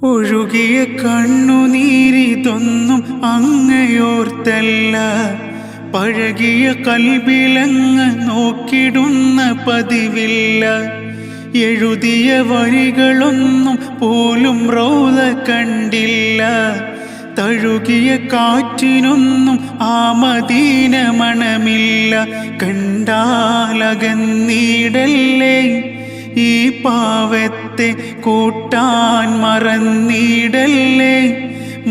ഒഴുകിയ കണ്ണുനീരിതൊന്നും അങ്ങയോർത്തല്ല, പഴകിയ കൽബിലങ്ങ് നോക്കിടുന്ന പതിവില്ല. എഴുതിയ വരികളൊന്നും പോലും റൗള കണ്ടില്ല, തഴുകിയ കാറ്റിനൊന്നും ആ മദീന മണമില്ല. കണ്ടാലകന്നീടല്ലേ ഈ പാവത്തെ കൂട്ടാൻ മറന്നീടല്ലേ.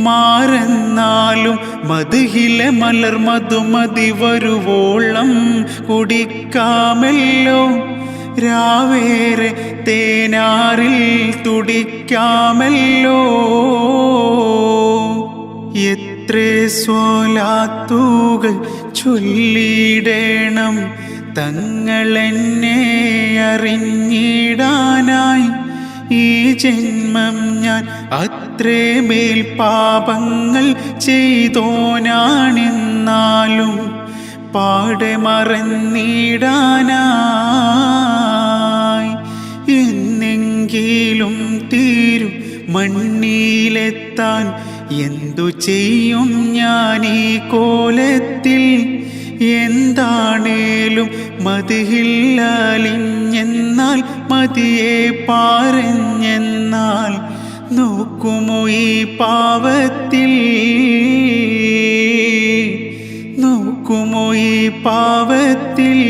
മാറന്നാലും മധുഹിലെ മലർ മധുമതി വരുവോളം കുടിക്കാമല്ലോ, രാവേറെ തേനാറിൽ തുടിക്കാമല്ലോ. എത്രേ സ്വലാത്തുകൾ ചൊല്ലിയിടണം തങ്ങളെന്നെ അറിഞ്ഞിടാനായി. ഈ ജന്മം ഞാൻ അത്രേമേൽ പാപങ്ങൾ ചെയ്തോനാണെന്നാലും പാടെ മറന്നിടാനായി. എന്നെങ്കിലും തീരും മണ്ണിലെത്താൻ എന്തു ചെയ്യും ഞാൻ ഈ കോലത്തിൽ. എന്താണേലും മതിഹില്ലലിഞ്ഞെന്നാൽ മതിയെ പറഞ്ഞെന്നാൽ നോക്കുമോ ഈ പാവത്തിൽ, നോക്കുമോ ഈ പാവത്തിൽ.